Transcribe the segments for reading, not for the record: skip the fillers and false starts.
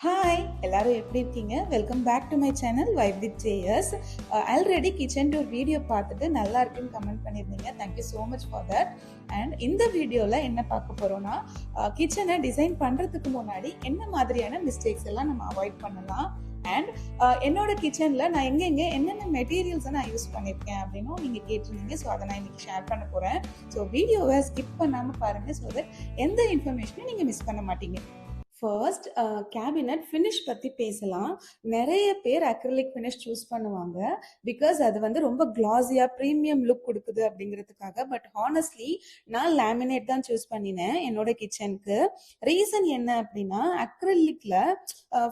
Hi எல்லாரும் எப்படி இருக்கீங்க? Welcome back to my channel vibe with JS. Already kitchen tour video பார்த்துட்டு நல்லா இருக்குன்னு கமெண்ட் பண்ணியிருந்தீங்க. Thank you so much for that. And இந்த வீடியோவில் என்ன பார்க்க போகிறோன்னா, கிச்சனை டிசைன் பண்ணுறதுக்கு முன்னாடி என்ன மாதிரியான மிஸ்டேக்ஸ் எல்லாம் நம்ம அவாய்ட் பண்ணலாம், அண்ட் என்னோட கிச்சனில் நான் எங்கெங்கே என்னென்ன மெட்டீரியல்ஸை நான் யூஸ் பண்ணியிருக்கேன் அப்படின்னும் நீங்கள் கேட்டிருந்தீங்க. ஸோ அதை நான் இன்றைக்கி ஷேர் பண்ண போகிறேன். ஸோ வீடியோவை ஸ்கிப் பண்ணாமல் பாருங்கள், ஸோ தட் எந்த இன்ஃபர்மேஷனையும் நீங்கள் மிஸ் பண்ண மாட்டீங்க. ஃபர்ஸ்ட் கேபினட் ஃபினிஷ் பற்றி பேசலாம். நிறைய பேர் அக்ரிலிக் ஃபினிஷ் சூஸ் பண்ணுவாங்க பிகாஸ் அது வந்து ரொம்ப கிளாஸியாக ப்ரீமியம் லுக் கொடுக்குது அப்படிங்கிறதுக்காக. பட் ஹானஸ்ட்லி நான் லேமினேட் தான் சூஸ் பண்ணினேன் என்னோட கிச்சனுக்கு. ரீசன் என்ன அப்படின்னா, அக்ரிலிக்ல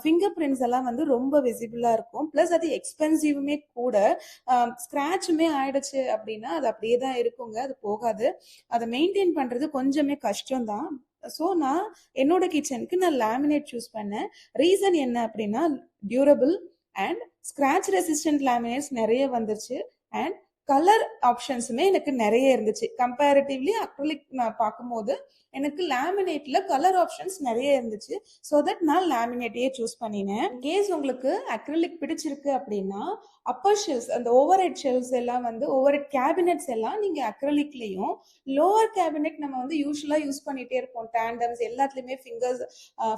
ஃபிங்கர் பிரிண்ட்ஸ் எல்லாம் வந்து ரொம்ப விசிபிளாக இருக்கும், ப்ளஸ் அது எக்ஸ்பென்சிவுமே கூட. ஸ்க்ராட்சுமே ஆயிடுச்சு அப்படின்னா அது அப்படியே தான் இருக்குங்க, அது போகாது. அதை மெயின்டைன் பண்ணுறது கொஞ்சமே கஷ்டம்தான். ஸோ நான் என்னோட கிச்சனுக்கு நான் லேமினேட் சூஸ் பண்ணேன். ரீசன் என்ன அப்படின்னா, durable and scratch resistant laminates நிறைய வந்துருச்சு, அண்ட் கலர் ஆப்ஷன்ஸுமே எனக்கு நிறைய இருந்துச்சு. கம்பேரிட்டிவ்லி அக்ரிலிக் நான் பார்க்கும்போது எனக்கு லேமினேட்ல கலர் ஆப்ஷன்ஸ் நிறைய இருந்துச்சு. ஸோ தட் நான் லேமினேட்டையே சூஸ் பண்ணினேன். கேஸ் உங்களுக்கு அக்ரிலிக் பிடிச்சிருக்கு அப்படின்னா, அப்பர் ஷெல்ஸ், அந்த ஓவர் ஹெட் ஷெல்ஸ் எல்லாம் வந்து ஓவர் ஹெட் கேபினெட்ஸ் எல்லாம் நீங்க அக்ரிலிக்லயும், லோவர் கேபினெட் நம்ம வந்து யூஸ்வலா யூஸ் பண்ணிட்டே இருப்போம், டேண்டம்ஸ் எல்லாத்துலயுமே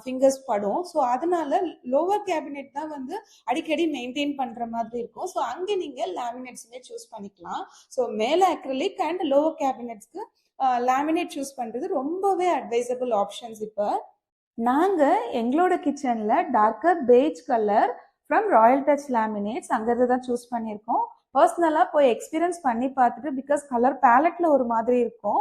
ஃபிங்கர்ஸ் படும். ஸோ அதனால லோவர் கேபினெட் தான் வந்து அடிக்கடி மெயின்டைன் பண்ற மாதிரி இருக்கும். ஸோ அங்கே நீங்க லேமினேட்ஸுமே சூஸ் பண்ணிக்கலாம். ஸோ மேல அக்ரிலிக் அண்ட் லோவர் கேபினெட்ஸ்க்கு லேமினேட் சூஸ் பண்றது ரொம்பவே அட்வைசபிள் ஆப்ஷன்ஸ். இப்போ நாங்க எங்களோட கிச்சன்ல darker beige colour from Royal Touch laminates அங்கிருந்து தான் சூஸ் பண்ணியிருக்கோம். பர்சனலா போய் எக்ஸ்பீரியன்ஸ் பண்ணி பார்த்துட்டு, பிகாஸ் கலர் பேலட்ல ஒரு மாதிரி இருக்கும்,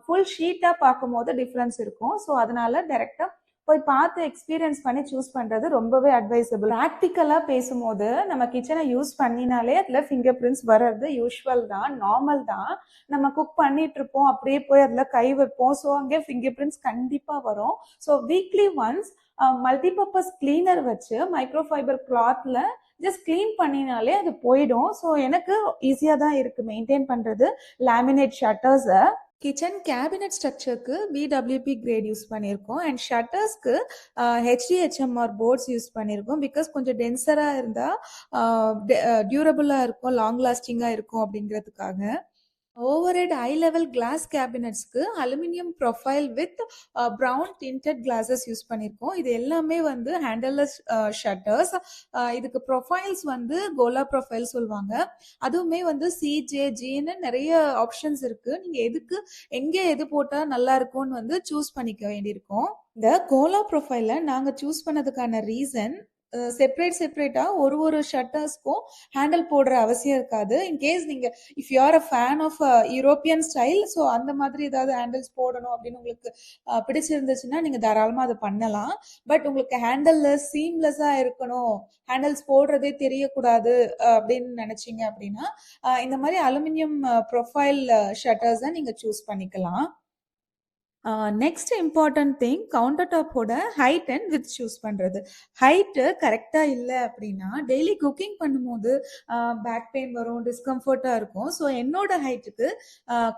ஃபுல் ஷீட்டா பார்க்கும் போது டிஃப்ரென்ஸ் இருக்கும். ஸோ அதனால டைரக்டா போய் பார்த்து எக்ஸ்பீரியன்ஸ் பண்ணி சூஸ் பண்றது ரொம்பவே அட்வைசபிள். ப்ராக்டிக்கலா பேசும்போது நம்ம கிச்சனை யூஸ் பண்ணினாலே அதுல ஃபிங்கர் பிரிண்ட்ஸ் வர்றது யூஸ்வல் தான், நார்மல் தான். நம்ம குக் பண்ணிட்டு இருப்போம், அப்படியே போய் அதுல கை வைப்போம், ஸோ அங்கே ஃபிங்கர் பிரிண்ட்ஸ் கண்டிப்பா வரும். So weekly once multipurpose cleaner வச்சு மைக்ரோஃபைபர் கிளாத்ல ஜஸ்ட் கிளீன் பண்ணினாலே அது போயிடும். ஸோ எனக்கு ஈஸியா தான் இருக்கு மெயின்டைன் பண்றது லேமினேட் ஷட்டர்ஸை. கிச்சன் கேபினட் ஸ்ட்ரக்சருக்கு பிடபிள்யூபி கிரேட் யூஸ் பண்ணியிருக்கோம், அண்ட் ஷட்டர்ஸ்க்கு ஹெச்டிஹெச்எம்ஆர் போர்ட்ஸ் யூஸ் பண்ணியிருக்கோம். பிகாஸ் கொஞ்சம் டென்சராக இருந்தால் டியூரபுளாக இருக்கும், லாங் லாஸ்டிங்காக இருக்கும் அப்படிங்கிறதுக்காக. Overhead high level glass கேபினட்ஸ்க்கு aluminium profile with brown tinted glasses use பண்ணியிருக்கோம். இது எல்லாமே வந்து ஹேண்டல்லெஸ் ஷட்டர்ஸ். இதுக்கு ப்ரொஃபைல்ஸ் வந்து கோலா ப்ரொஃபைல் சொல்லுவாங்க. அதுவுமே வந்து சிஜேஜின்னு நிறைய ஆப்ஷன்ஸ் இருக்கு. நீங்க எதுக்கு எங்கே எது போட்டால் நல்லா இருக்கும்னு வந்து சூஸ் பண்ணிக்க வேண்டியிருக்கும். இந்த கோலா ப்ரொஃபைல நாங்கள் சூஸ் பண்ணதுக்கான ரீசன், செப்பரேட்டா ஒரு ஷட்டர்ஸ்க்கும் ஹேண்டில் போடுற அவசியம் இருக்காது. இன்கேஸ் நீங்க if you are a fan of European style, so அந்த மாதிரி ஏதாவது ஹேண்டில்ஸ் போடணும் அப்படின்னு உங்களுக்கு பிடிச்சிருந்துச்சுன்னா நீங்க தாராளமா அதை பண்ணலாம். பட் உங்களுக்கு ஹேண்டல்லெஸ் சீம்லெஸ்ஸா இருக்கணும், ஹேண்டில்ஸ் போடுறதே தெரியக்கூடாது அப்படின்னு நினைச்சீங்க அப்படின்னா இந்த மாதிரி அலுமினியம் ப்ரொஃபைல் ஷட்டர்ஸை நீங்க சூஸ் பண்ணிக்கலாம். நெக்ஸ்ட் இம்பார்ட்டன்ட் திங், கவுண்டர் டாப்போட ஹைட் அண்ட் வித் சூஸ் பண்ணுறது. ஹைட்டு கரெக்டாக இல்லை அப்படின்னா டெய்லி குக்கிங் பண்ணும்போது பேக் பெயின் வரும், டிஸ்கம்ஃபர்ட்டாக இருக்கும். ஸோ என்னோட ஹைட்டுக்கு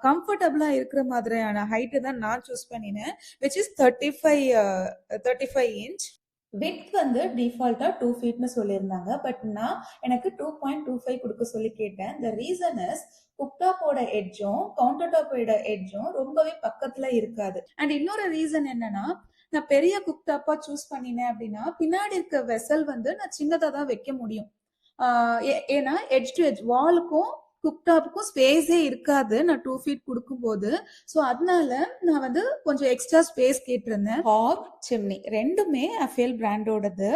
கம்ஃபர்டபுளாக இருக்கிற மாதிரியான ஹைட்டு தான் நான் சூஸ் பண்ணினேன், விச் இஸ் 35 இன்ச். வித் வந்து டிஃபால்ட்டா 2 ஃபீட்னு சொல்லியிருந்தாங்க, பட் நான் எனக்கு 2.25 கொடுக்க சொல்லி கேட்டேன். த ரீசன் இஸ் குக்டாப்போட எட்ஜும் கவுண்டர் டாப்போட எட்ஜும் ரொம்பவே பக்கத்துல இருக்காது. அண்ட் இன்னொரு ரீசன் என்னன்னா, நான் பெரிய குக்டாப்பா சூஸ் பண்ணினேன் அப்படின்னா பின்னாடி இருக்க வெசல் வந்து நான் சின்னதா தான் வைக்க முடியும். ஏன்னா எட்ஜ் டு எட்ஜ் வாலுக்கும் குக்டாப்புக்கும் ஸ்பேஸே இருக்காது நான் 2 ஃபீட் கொடுக்கும்போது. ஸோ அதனால நான் வந்து கொஞ்சம் எக்ஸ்ட்ரா ஸ்பேஸ் கேட்டிருந்தேன். ஹாப் சிம்னி ரெண்டுமே அஃபேல் பிராண்டோடது.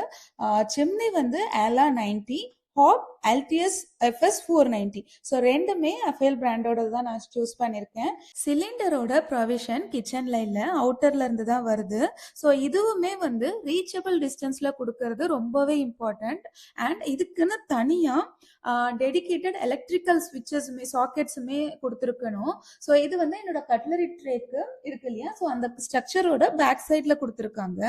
சிம்னி வந்து ALA 90, ஹாப் அல்டியஸ் FS 490. ஸோ ரெண்டுமே அஃபேல் பிராண்டோட தான் நான் சூஸ் பண்ணியிருக்கேன். சிலிண்டரோட ப்ரொவிஷன் கிச்சன்ல இல்லை, அவுட்டர்ல இருந்து தான் வருது. ஸோ இதுவுமே வந்து ரீச்சபிள் டிஸ்டன்ஸ்ல கொடுக்கறது ரொம்பவே இம்பார்ட்டன்ட். அண்ட் இதுக்குன்னு தனியாக டெடிகேட்டட் எலக்ட்ரிக்கல் ஸ்விட்சஸுமே சாக்கெட்ஸுமே கொடுத்துருக்கணும். ஸோ இது வந்து என்னோட கட்லரி ட்ரேக்கு இருக்கு இல்லையா, ஸோ அந்த ஸ்ட்ரக்சரோட பேக் சைட்ல கொடுத்துருக்காங்க.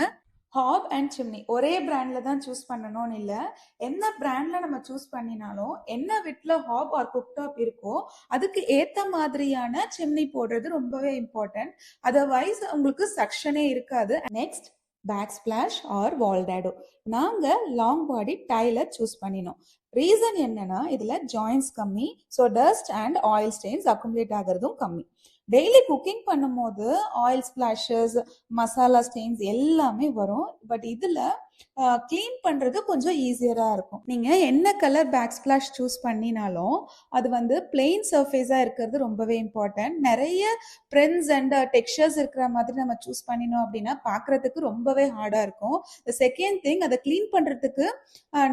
ஹாப் அண்ட் சிம்னி ஒரே பிராண்ட்ல தான் சூஸ் பண்ணணும்னு இல்லை, என்ன பிராண்ட்ல நம்ம சூஸ் பண்ணினாலும் என்ன விட்ல ஹாப் ஆர் குக்டாப் இருக்கோ அதுக்கு ஏத்த மாதிரியான சிம்னி போடுறது ரொம்பவே இம்பார்ட்டன்ட். அதர்வைஸ் உங்களுக்கு சக்ஷனே இருக்காது. Next back splash or wall dado. நாங்கள் லாங் பாடி டைலர் சூஸ் பண்ணினோம். ரீசன் என்னன்னா இதில் ஜாயின்ஸ் கம்மி, so dust and oil stains accumulate ஆகிறதும் கம்மி. டெய்லி குக்கிங் பண்ணும்போது ஆயில் ஸ்பிளாஷஸ், மசாலா ஸ்டெயின்ஸ் எல்லாமே வரும். பட் இதில் க்ளீன் பண்ணுறது கொஞ்சம் ஈஸியராக இருக்கும். நீங்கள் என்ன கலர் பேக் ஸ்பிளாஷ் சூஸ் பண்ணினாலும் அது வந்து பிளெயின் சர்ஃபேஸாக இருக்கிறது ரொம்பவே இம்பார்ட்டன்ட். நிறைய ப்ரிண்ட்ஸ் அண்ட் டெக்ஸ்சர்ஸ் இருக்கிற மாதிரி நம்ம சூஸ் பண்ணினோம் அப்படின்னா பார்க்குறதுக்கு ரொம்பவே ஹார்டாக இருக்கும். த செகண்ட் திங், அதை க்ளீன் பண்ணுறதுக்கு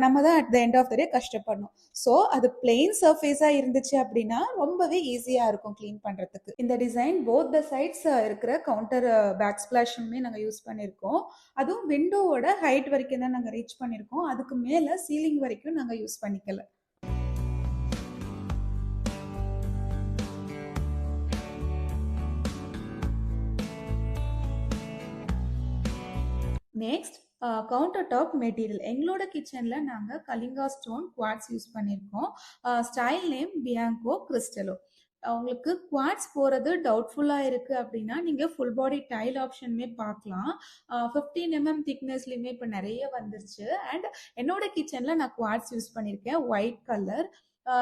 நம்ம தான் at the end of the day கஷ்டப்படணும். ஸோ அது பிளெயின் சர்ஃபேஸாக இருந்துச்சு அப்படின்னா ரொம்பவே ஈஸியாக இருக்கும் க்ளீன் பண்ணுறதுக்கு. இந்த டிசைன் போத் த சைட்ஸ் இருக்கிற கவுண்டர் பேக் ஸ்பிளாஷுமே நாங்கள் யூஸ் பண்ணியிருக்கோம். அதுவும் விண்டோவோட ஹைட் வரைக்கும் தான் நாங்கள் ரீச் பண்ணியிருக்கோம். அதுக்கு மேலே சீலிங் வரைக்கும் நாங்கள் யூஸ் பண்ணிக்கல. Next counter top material. எங்களோட கிச்சனில் நாங்கள் கலிங்கா ஸ்டோன் குவாட்ஸ் யூஸ் பண்ணியிருக்கோம். Style name Bianco Cristallo. உங்களுக்கு குவாட்ஸ் போகிறது டவுட்ஃபுல்லாக இருக்குது அப்படின்னா நீங்கள் ஃபுல் பாடி டைல் ஆப்ஷனுமே பார்க்கலாம். 15 mm திக்னஸ்லையுமே இப்போ நிறைய வந்துருச்சு. அண்ட் என்னோட கிச்சனில் நான் குவாட்ஸ் யூஸ் பண்ணியிருக்கேன், ஒயிட் கலர்.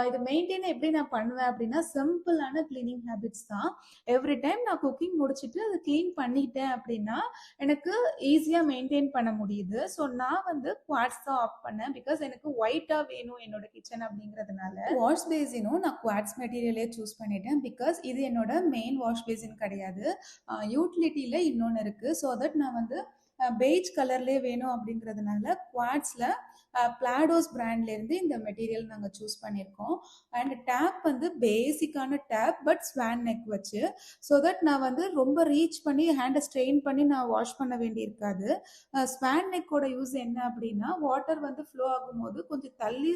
இது மெயின்டைன் எப்படி நான் பண்ணுவேன் அப்படின்னா சிம்பிளான கிளீனிங் ஹேபிட்ஸ் தான். எவ்ரி டைம் நான் குக்கிங் முடிச்சுட்டு அதை க்ளீன் பண்ணிட்டேன் அப்படின்னா எனக்கு ஈஸியாக மெயின்டைன் பண்ண முடியுது. ஸோ நான் வந்து குவாட்ஸ் தான் ஆஃப் பண்ணேன், பிகாஸ் எனக்கு ஒயிட்டாக வேணும் என்னோட கிச்சன் அப்படிங்கிறதுனால. வாஷ் பேசினும் நான் குவாட்ஸ் மெட்டீரியலே சூஸ் பண்ணிட்டேன், பிகாஸ் இது என்னோட மெயின் வாஷ் பேசின் கிடையாது. யூட்டிலிட்டியில் இன்னொன்று இருக்குது. ஸோ தட் நான் வந்து பெய்ஜ் கலர்லேயே வேணும் அப்படிங்கிறதுனால குவாட்ஸில் பிளாடோஸ் பிராண்ட்லேருந்து இந்த மெட்டீரியல் நாங்கள் சூஸ் பண்ணியிருக்கோம். அண்ட் டேப் வந்து பேசிக்கான டேப், பட் ஸ்வான் நெக் வச்சு, ஸோ தட் நான் வந்து ரொம்ப ரீச் பண்ணி ஹேண்டை ஸ்ட்ரெயின் பண்ணி நான் வாஷ் பண்ண வேண்டியிருக்காது. ஸ்வான் நெக்கோட யூஸ் என்ன அப்படின்னா வாட்டர் வந்து ஃப்ளோ ஆகும்போது கொஞ்சம் தள்ளி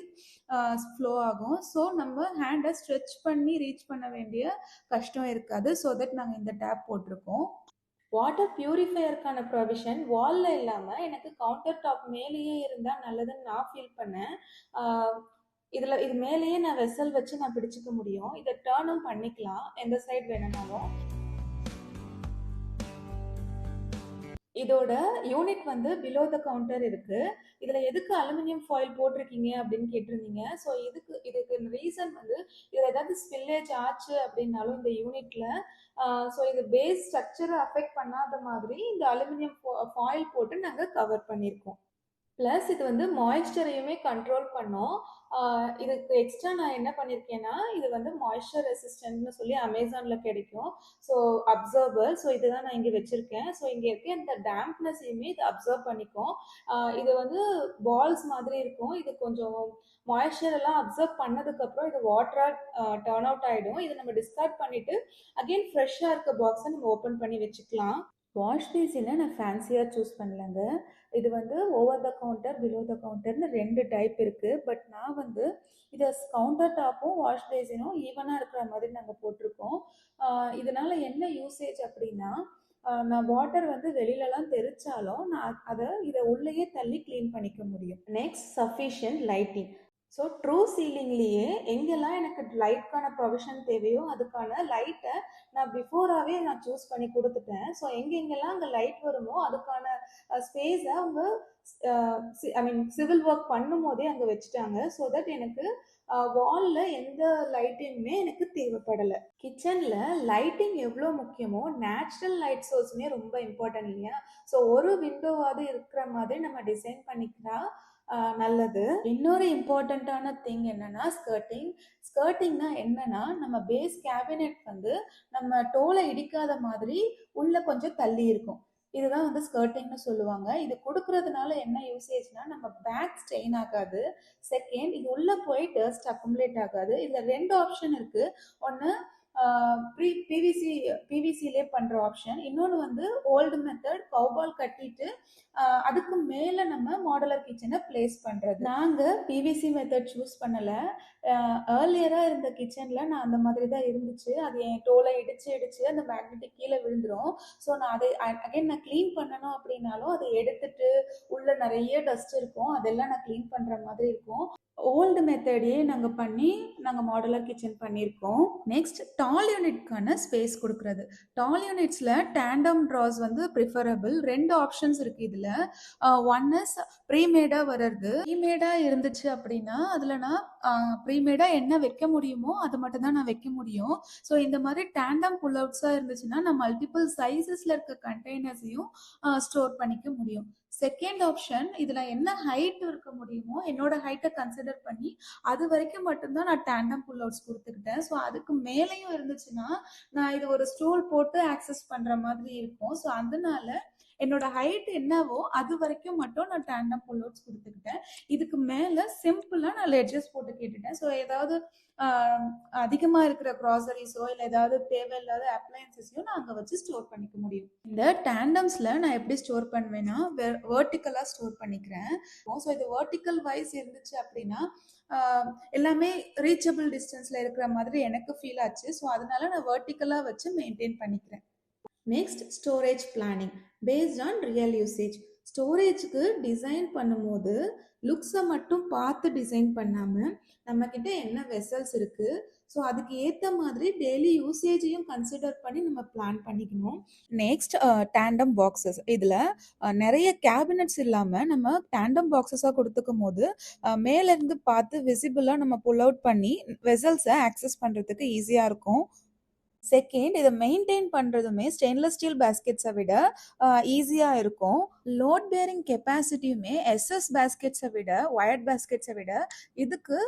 ஃப்ளோ ஆகும். ஸோ நம்ம ஹேண்டை ஸ்ட்ரெச் பண்ணி ரீச் பண்ண வேண்டிய கஷ்டம் இருக்காது. ஸோ தட் நாங்கள் இந்த டேப் போட்டிருக்கோம். வாட்டர் பியூரிஃபையருக்கான ப்ரொவிஷன் வாலில் இல்லாமல் எனக்கு கவுண்டர் டாப் மேலேயே இருந்தால் நல்லதுன்னு நான் ஃபீல் பண்ணேன். இது மேலேயே நான் வெசல் வச்சு நான் பிடிச்சிக்க முடியும். இதை டர்னும் பண்ணிக்கலாம் எந்த சைடு வேணும்னாலும். இதோட யூனிட் வந்து பிலோ த கவுண்டர் இருக்கு. இதுல எதுக்கு அலுமினியம் ஃபாயில் போட்டிருக்கீங்க அப்படின்னு கேட்டிருந்தீங்க. ஸோ இதுக்கு ரீசன் வந்து இதுல ஏதாவது ஸ்பில்லேஜ் ஆச்சு அப்படின்னாலும் இந்த யூனிட்ல ஸோ இது பேஸ் ஸ்ட்ரக்சரை அஃபெக்ட் பண்ணாத மாதிரி இந்த அலுமினியம் ஃபாயில் போட்டு நாங்கள் கவர் பண்ணியிருக்கோம். ப்ளஸ் இது வந்து மாய்ஸ்சரையுமே கண்ட்ரோல் பண்ணோம். இதுக்கு எக்ஸ்ட்ரா நான் என்ன பண்ணியிருக்கேன்னா இது வந்து மாய்ஸ்சர் ரெசிஸ்டன்ட்னு சொல்லி அமேசானில் கிடைக்கும். ஸோ அப்சர்வர், ஸோ இதுதான் நான் இங்கே வச்சுருக்கேன். ஸோ இங்கே இருக்க இந்த டேம்ப்னஸையுமே இது அப்சர்வ் பண்ணிக்கும். இது வந்து பால்ஸ் மாதிரி இருக்கும். இது கொஞ்சம் மாய்ஸ்சர் எல்லாம் அப்சர்வ் பண்ணதுக்கப்புறம் இது வாட்டராக டர்ன் அவுட் ஆகிடும். இதை நம்ம டிஸ்கார்ட் பண்ணிவிட்டு அகெயின் ஃப்ரெஷ்ஷாக இருக்க பாக்ஸை நம்ம ஓப்பன் பண்ணி வச்சுக்கலாம். வாஷ் பேசினை நான் ஃபேன்சியாக சூஸ் பண்ணலங்க. இது வந்து over the counter, below the கவுண்டர்னு 2 டைப் இருக்குது. பட் நான் வந்து இதை கவுண்டர் டாப்பும் வாஷ் பேசினும் ஈவனாக இருக்கிற மாதிரி நாங்கள் போட்டிருக்கோம். இதனால் என்ன யூசேஜ் அப்படின்னா நான் வாட்டர் வந்து வெளியிலலாம் தெரிச்சாலும் நான் இதை உள்ளேயே தள்ளி க்ளீன் பண்ணிக்க முடியும். Next, sufficient lighting. So through சீலிங்லேயே எங்கெல்லாம் எனக்கு லைட்கான ப்ரொவிஷன் தேவையோ அதுக்கான லைட்டை நான் பிஃபோராகவே நான் சூஸ் பண்ணி கொடுத்துட்டேன். ஸோ எங்கெங்கெல்லாம் அங்கே லைட் வருமோ அதுக்கான ஸ்பேஸை அவங்க சிவில் ஒர்க் பண்ணும் போதே அங்கே வச்சுட்டாங்க. ஸோ தட் எனக்கு வாலில் எந்த லைட்டிங்குமே எனக்கு தேவைப்படலை. கிச்சனில் லைட்டிங் எவ்வளோ முக்கியமோ நேச்சுரல் லைட் சோர்ஸுமே ரொம்ப இம்பார்ட்டன்ட் இல்லையா? ஸோ ஒரு விண்டோவாவது இருக்கிற மாதிரி நம்ம டிசைன் பண்ணிக்கிறா நல்லது. இன்னொரு இம்பார்ட்டண்ட்டான திங் என்னன்னா ஸ்கர்ட்டிங்னா என்னன்னா நம்ம பேஸ் கேபினெட் வந்து நம்ம டோலை இடிக்காத மாதிரி உள்ள கொஞ்சம் தள்ளி இருக்கும். இதுதான் வந்து ஸ்கர்ட்டிங்னு சொல்லுவாங்க. இது கொடுக்கறதுனால என்ன யூசேஜ்னா நம்ம பேக் ஸ்டெயின் ஆகாது. செகண்ட், இது உள்ள போய் டஸ்ட் அக்குமுலேட் ஆகாது. இதுல 2 ஆப்ஷன் இருக்கு. ஒன்று பிவிசிலே பண்ற ஆப்ஷன், இன்னொன்று வந்து ஓல்டு மெத்தட் கவுபால் கட்டிட்டு அதுக்கு மேலே நம்ம மாடுலர் கிச்சனை பிளேஸ் பண்ணுறது. நாங்கள் பிவிசி மெத்தட் சூஸ் பண்ணலை. ஏர்லியராக இருந்த கிச்சனில் நான் அந்த மாதிரி தான் இருந்துச்சு. அது என் டோலை இடிச்சு அந்த மேக்னெட்டிக் கீழே விழுந்துடும். ஸோ நான் அதை அகைன் நான் க்ளீன் பண்ணணும் அப்படின்னாலும் அதை எடுத்துட்டு உள்ள நிறைய டஸ்ட் இருக்கும், அதெல்லாம் நான் க்ளீன் பண்ணுற மாதிரி இருக்கும். ஓல்டு மெத்தடையே நாங்கள் பண்ணி நாங்கள் மாடுலர் கிச்சன் பண்ணியிருக்கோம். நெக்ஸ்ட் டால் யூனிட்கான ஸ்பேஸ் கொடுக்குறது. டால் யூனிட்ஸில் டேண்டம் ட்ராஸ் வந்து ப்ரிஃபரபிள். 2 ஆப்ஷன்ஸ் இருக்குது இதில். ஒன் இஸ் ப்ரீமேடாக வர்றது. ப்ரீமேடாக இருந்துச்சு அப்படின்னா அதில் நான் ப்ரீமேடாக என்ன வைக்க முடியுமோ அது மட்டும் தான் நான் வைக்க முடியும். ஸோ இந்த மாதிரி டேண்டம் புல் அவுட்ஸாக இருந்துச்சுன்னா நான் மல்டிபிள் சைஸஸில் இருக்க கண்டெய்னர்ஸையும் ஸ்டோர் பண்ணிக்க முடியும். செகண்ட் ஆப்ஷன், இதுல என்ன ஹைட் இருக்க முடியுமோ என்னோட ஹைட்டை கன்சிடர் பண்ணி அது வரைக்கும் மட்டும்தான் நான் டேண்டம் புல் அவுட்ஸ் கொடுத்துக்கிட்டேன். ஸோ அதுக்கு மேலேயும் இருந்துச்சுன்னா நான் இது ஒரு ஸ்டூல் போட்டு ஆக்சஸ் பண்ற மாதிரி இருக்கும். ஸோ அதனால என்னோட ஹைட் என்னவோ அது வரைக்கும் மட்டும் நான் டேண்டம் புல் அவுட்ஸ் கொடுத்துக்கிட்டேன். இதுக்கு மேல சிம்பிளா நான் லெட்ஜஸ் போட்டு கேட்டுட்டேன். ஸோ ஏதாவது அதிகமா இருக்கிற க்ராசரிஸோ இல்லை ஏதாவது தேவையில்லாத அப்ளையன்சஸையும் நான் அங்கே வச்சு ஸ்டோர் பண்ணிக்க முடியும். இந்த டேண்டம்ஸ்ல நான் எப்படி ஸ்டோர் பண்ணுவேன்னா வெர்டிக்கலா ஸ்டோர் பண்ணிக்கிறேன். ஸோ இது வெர்டிக்கல் வைஸ் இருந்துச்சு அப்படின்னா எல்லாமே ரீச்சபிள் டிஸ்டன்ஸ்ல இருக்கிற மாதிரி எனக்கு ஃபீல் ஆச்சு. ஸோ அதனால நான் வெர்டிக்கலா வச்சு மெயின்டைன் பண்ணிக்கிறேன். Next storage planning based on real usage. ஸ்டோரேஜுக்கு டிசைன் பண்ணும்போது லுக்ஸை மட்டும் பார்த்து டிசைன் பண்ணாமல் நம்மக்கிட்ட என்ன வெசல்ஸ் இருக்குது ஸோ அதுக்கு ஏற்ற மாதிரி டெய்லி யூசேஜையும் கன்சிடர் பண்ணி நம்ம பிளான் பண்ணிக்கணும். Next tandem boxes. இதில் நிறைய கேபினட்ஸ் இல்லாமல் நம்ம டேண்டம் பாக்ஸஸாக கொடுத்துக்கும் போது மேலேருந்து பார்த்து விசிபிளாக நம்ம புல் அவுட் பண்ணி வெசல்ஸை ஆக்சஸ் பண்ணுறதுக்கு ஈஸியாக இருக்கும். செகண்ட், இதை மெயின்டைன் பண்ணுறதுமே ஸ்டெயின்லெஸ் ஸ்டீல் பேஸ்கெட்ஸை விட ஈஸியாக இருக்கும். லோட் பேரிங் கெப்பாசிட்டியுமே எஸ்எஸ் பேஸ்கெட்ஸை விட ஒயர்ட் பேஸ்கெட்ஸை விட இதுக்கு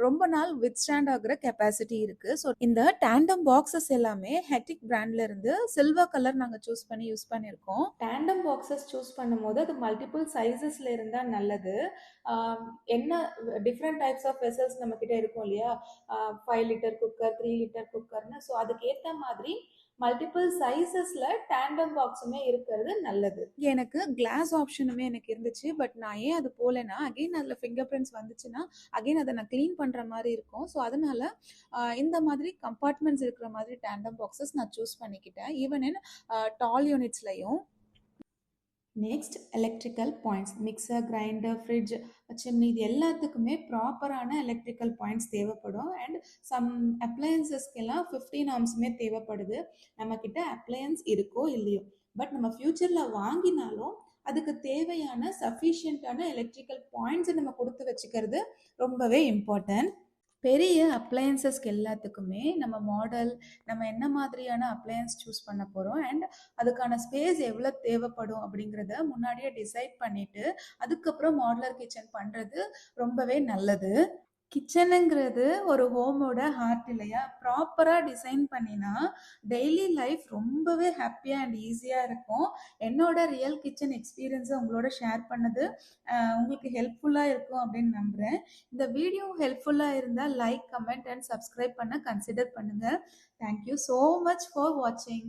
ரொம்ப நாள் வித்ஸ்டாண்ட் ஆகிற கெப்பாசிட்டி இருக்குது. ஸோ இந்த டேண்டம் பாக்ஸஸ் எல்லாமே ஹெக்டிக் பிராண்ட்ல இருந்து சில்வர் கலர் நாங்கள் சூஸ் பண்ணி யூஸ் பண்ணியிருக்கோம். டேண்டம் பாக்ஸஸ் சூஸ் பண்ணும்போது அது மல்டிபிள் சைஸஸில் இருந்தால் நல்லது. என்ன டிஃப்ரெண்ட் டைப்ஸ் ஆஃப் வெசல்ஸ் நம்ம கிட்ட இருக்கும் இல்லையா, 5 லிட்டர் குக்கர், 3 லிட்டர் குக்கர்னு. ஸோ அதுக்கு ஏற்ற மாதிரி மல்டிபிள் சைஸஸ்ல டேண்டம் பாக்ஸுமே இருக்கிறது நல்லது. எனக்கு கிளாஸ் ஆப்ஷனுமே எனக்கு இருந்துச்சு. பட் நான் ஏன் அது போலனா அகைன் அதில் ஃபிங்கர் பிரிண்ட்ஸ் வந்துச்சுன்னா அகைன் அதை நான் க்ளீன் பண்ணுற மாதிரி இருக்கும். ஸோ அதனால இந்த மாதிரி கம்பார்ட்மெண்ட்ஸ் இருக்கிற மாதிரி டேண்டம் பாக்ஸஸ் நான் சூஸ் பண்ணிக்கிட்டேன் ஈவன் இன் டால் யூனிட்ஸ்லையும். Next electrical points. Mixer, grinder, fridge, chimney இது எல்லாத்துக்குமே ப்ராப்பரான எலக்ட்ரிக்கல் பாயிண்ட்ஸ் தேவைப்படும். அண்ட் சம் அப்ளையன்சஸ்க்கெல்லாம் 15 ஆம்ஸுமே தேவைப்படுது. நம்மக்கிட்ட அப்ளையன்ஸ் இருக்கோ இல்லையோ, பட் நம்ம ஃப்யூச்சரில் வாங்கினாலும் அதுக்கு தேவையான சஃபிஷியண்ட்டான எலக்ட்ரிக்கல் பாயிண்ட்ஸை நம்ம கொடுத்து வச்சுக்கிறது ரொம்பவே இம்பார்ட்டன்ட். பெரிய அப்ளையன்சஸ்க்கு எல்லாத்துக்குமே நம்ம மாடல், நம்ம என்ன மாதிரியான அப்ளையன்ஸ் சூஸ் பண்ண போகிறோம் அண்ட் அதுக்கான ஸ்பேஸ் எவ்வளோ தேவைப்படும் அப்படிங்கிறத முன்னாடியே டிசைட் பண்ணிவிட்டு அதுக்கப்புறம் மாடுலர் கிச்சன் பண்ணுறது ரொம்பவே நல்லது. கிச்சனுங்கிறது ஒரு ஹோமோட ஹார்ட் இல்லையா? ப்ராப்பராக டிசைன் பண்ணினா டெய்லி லைஃப் ரொம்பவே ஹாப்பியாக அண்ட் ஈஸியாக இருக்கும். என்னோட ரியல் கிச்சன் எக்ஸ்பீரியன்ஸை உங்களோட ஷேர் பண்ணது உங்களுக்கு ஹெல்ப்ஃபுல்லாக இருக்கும் அப்படின்னு நம்புகிறேன். இந்த வீடியோ ஹெல்ப்ஃபுல்லாக இருந்தால் லைக், கமெண்ட் அண்ட் சப்ஸ்கிரைப் பண்ண கன்சிடர் பண்ணுங்கள். தேங்க்யூ ஸோ மச் ஃபார் வாட்சிங்.